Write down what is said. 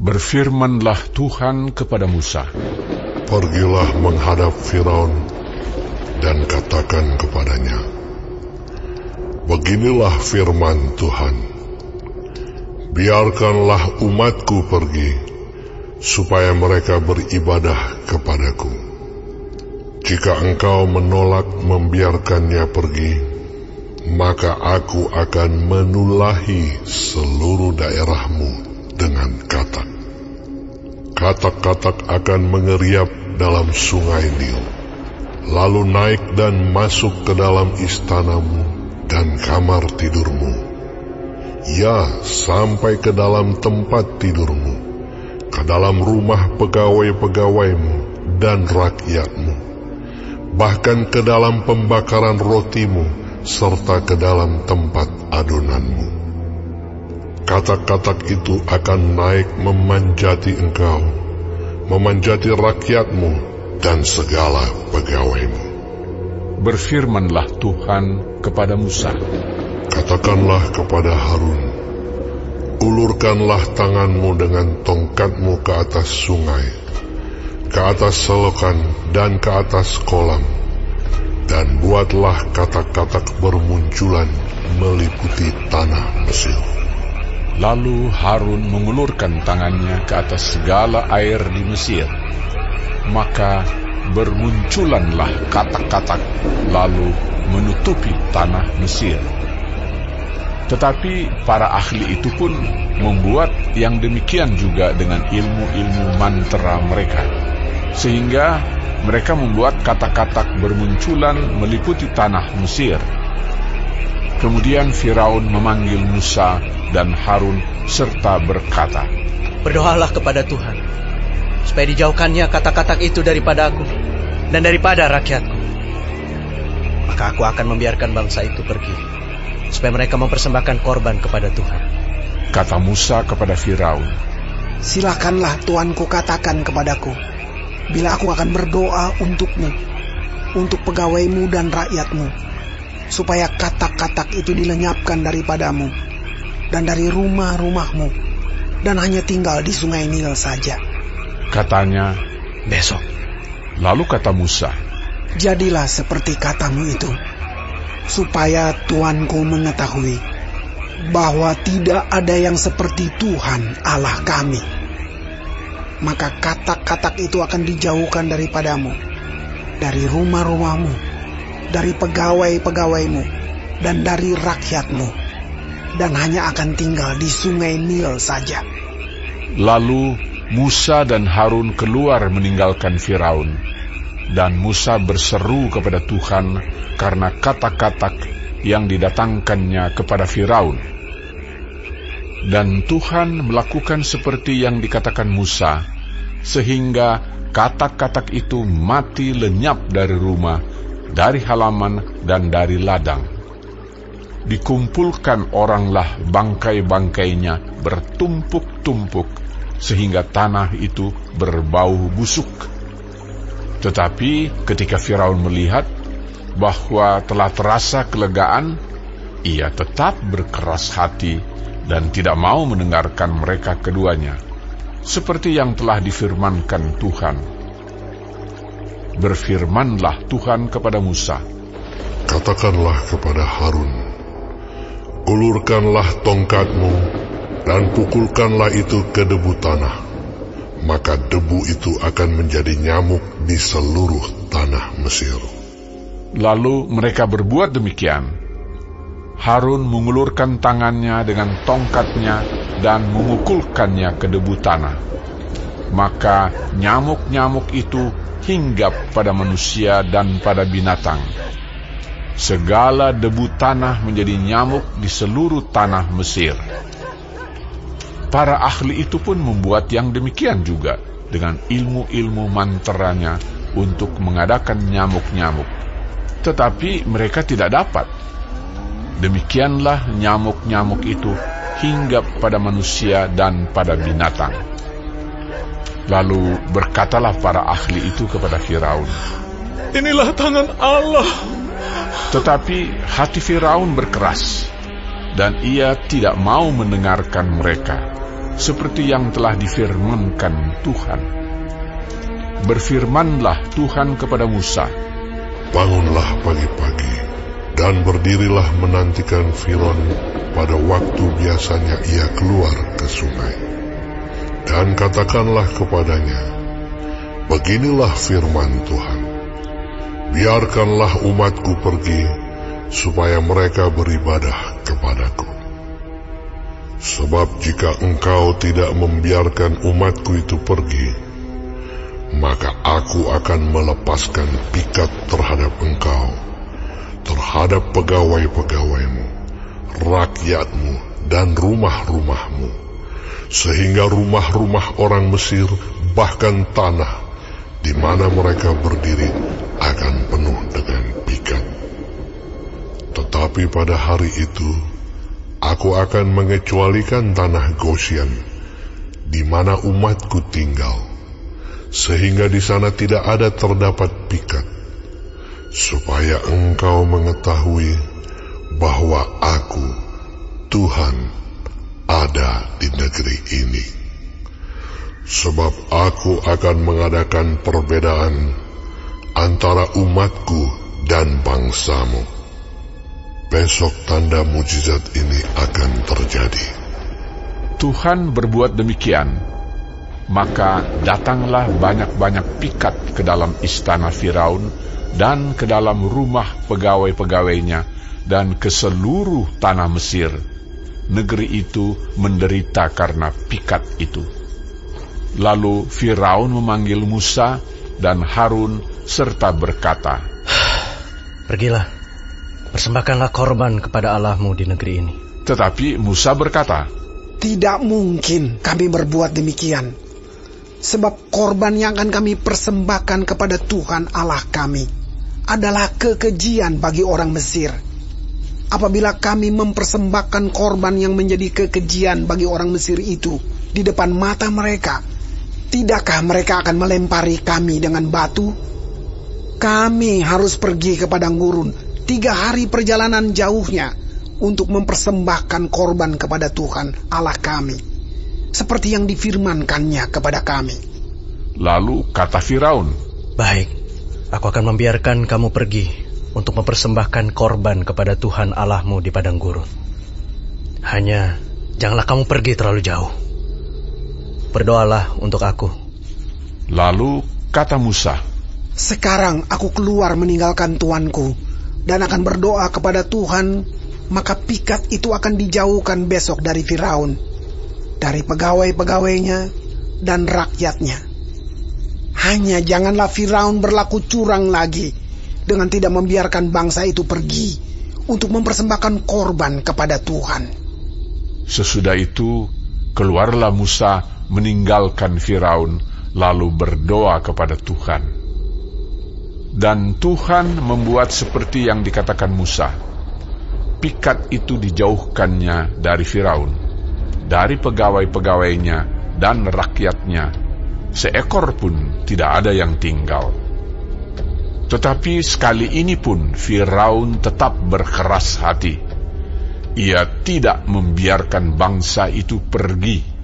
Berfirmanlah Tuhan kepada Musa, "Pergilah menghadap Firaun dan katakan kepadanya, beginilah firman Tuhan, biarkanlah umatku pergi, supaya mereka beribadah kepadaku. Jika engkau menolak membiarkannya pergi, maka aku akan menulahi seluruh daerahmu dengan katak. Katak-katak akan mengeriap dalam sungai Nil, lalu naik dan masuk ke dalam istanamu dan kamar tidurmu, ya, sampai ke dalam tempat tidurmu, ke dalam rumah pegawai-pegawaimu dan rakyatmu, bahkan ke dalam pembakaran rotimu, serta ke dalam tempat adonanmu. Katak-katak itu akan naik memanjati engkau, memanjati rakyatmu dan segala pegawaimu." Berfirmanlah Tuhan kepada Musa, "Katakanlah kepada Harun, ulurkanlah tanganmu dengan tongkatmu ke atas sungai, ke atas selokan dan ke atas kolam, dan buatlah katak-katak bermunculan meliputi tanah Mesir." Lalu Harun mengulurkan tangannya ke atas segala air di Mesir. Maka bermunculanlah katak-katak, lalu menutupi tanah Mesir. Tetapi para ahli itu pun membuat yang demikian juga dengan ilmu-ilmu mantra mereka, sehingga mereka membuat katak-katak bermunculan meliputi tanah Mesir. Kemudian Firaun memanggil Musa dan Harun serta berkata, "Berdoalah kepada Tuhan, supaya dijauhkannya katak-katak itu daripada aku dan daripada rakyatku. Maka aku akan membiarkan bangsa itu pergi, supaya mereka mempersembahkan korban kepada Tuhan." Kata Musa kepada Firaun, "Silakanlah tuanku katakan kepadaku, bila aku akan berdoa untukmu, untuk pegawaimu dan rakyatmu, supaya katak-katak itu dilenyapkan daripadamu dan dari rumah-rumahmu, dan hanya tinggal di sungai Nil saja." Katanya, "Besok." Lalu kata Musa, "Jadilah seperti katamu itu, supaya tuanku mengetahui bahwa tidak ada yang seperti Tuhan Allah kami. Maka katak-katak itu akan dijauhkan daripadamu, dari rumah-rumahmu, dari pegawai-pegawaimu, dan dari rakyatmu, dan hanya akan tinggal di sungai Nil saja." Lalu Musa dan Harun keluar meninggalkan Firaun, dan Musa berseru kepada Tuhan karena katak-katak yang didatangkannya kepada Firaun. Dan Tuhan melakukan seperti yang dikatakan Musa, sehingga katak-katak itu mati lenyap dari rumah, dari halaman dan dari ladang. Dikumpulkan oranglah bangkai-bangkainya bertumpuk-tumpuk, sehingga tanah itu berbau busuk. Tetapi ketika Firaun melihat bahwa telah terasa kelegaan, ia tetap berkeras hati dan tidak mau mendengarkan mereka keduanya, seperti yang telah difirmankan Tuhan. Berfirmanlah Tuhan kepada Musa, "Katakanlah kepada Harun, ulurkanlah tongkatmu dan pukulkanlah itu ke debu tanah, maka debu itu akan menjadi nyamuk di seluruh tanah Mesir." Lalu mereka berbuat demikian. Harun mengulurkan tangannya dengan tongkatnya dan memukulkannya ke debu tanah. Maka nyamuk-nyamuk itu hinggap pada manusia dan pada binatang. Segala debu tanah menjadi nyamuk di seluruh tanah Mesir. Para ahli itu pun membuat yang demikian juga dengan ilmu-ilmu mantranya untuk mengadakan nyamuk-nyamuk. Tetapi mereka tidak dapat. Demikianlah nyamuk-nyamuk itu hinggap pada manusia dan pada binatang. Lalu berkatalah para ahli itu kepada Firaun, "Inilah tangan Allah." Tetapi hati Firaun berkeras, dan ia tidak mau mendengarkan mereka. seperti yang telah difirmankan Tuhan. Berfirmanlah Tuhan kepada Musa, bangunlah pagi-pagi, dan berdirilah menantikan Firaun pada waktu biasanya ia keluar ke sungai. Dan katakanlah kepadanya, beginilah firman Tuhan, biarkanlah umatku pergi, supaya mereka beribadah kepadaku. Sebab jika engkau tidak membiarkan umatku itu pergi, maka aku akan melepaskan pikat terhadap engkau, terhadap pegawai-pegawaimu, rakyatmu, dan rumah-rumahmu, sehingga rumah-rumah orang Mesir, bahkan tanah di mana mereka berdiri, akan penuh dengan pikat. Tetapi pada hari itu, aku akan mengecualikan tanah Gosyen, di mana umatku tinggal, sehingga di sana tidak ada terdapat pikat, supaya engkau mengetahui bahwa aku, Tuhan, ada di negeri ini. Sebab aku akan mengadakan perbedaan antara umatku dan bangsamu. Besok tanda mujizat ini akan terjadi. Tuhan berbuat demikian, maka datanglah banyak-banyak pikat ke dalam istana Firaun dan ke dalam rumah pegawai-pegawainya dan ke seluruh tanah Mesir. Negeri itu menderita karena pikat itu. Lalu Firaun memanggil Musa dan Harun serta berkata, pergilah, persembahkanlah korban kepada Allahmu di negeri ini. Tetapi Musa berkata, tidak mungkin kami berbuat demikian, sebab korban yang akan kami persembahkan kepada Tuhan Allah kami adalah kekejian bagi orang Mesir. Apabila kami mempersembahkan korban yang menjadi kekejian bagi orang Mesir itu di depan mata mereka, tidakkah mereka akan melempari kami dengan batu? Kami harus pergi ke padang gurun 3 hari perjalanan jauhnya untuk mempersembahkan korban kepada Tuhan Allah kami, seperti yang difirmankannya kepada kami. Lalu kata Firaun, baik, aku akan membiarkan kamu pergi untuk mempersembahkan korban kepada Tuhan Allahmu di padang gurun. Hanya janganlah kamu pergi terlalu jauh. Berdoalah untuk aku. Lalu kata Musa, sekarang aku keluar meninggalkan tuanku dan akan berdoa kepada Tuhan, maka pikat itu akan dijauhkan besok dari Firaun, dari pegawai-pegawainya dan rakyatnya. Hanya janganlah Firaun berlaku curang lagi dengan tidak membiarkan bangsa itu pergi untuk mempersembahkan korban kepada Tuhan. Sesudah itu keluarlah Musa meninggalkan Firaun, lalu berdoa kepada Tuhan. Dan Tuhan membuat seperti yang dikatakan Musa. Pikat itu dijauhkannya dari Firaun, dari pegawai-pegawainya dan rakyatnya. Seekor pun tidak ada yang tinggal. Tetapi sekali ini pun Firaun tetap berkeras hati. Ia tidak membiarkan bangsa itu pergi.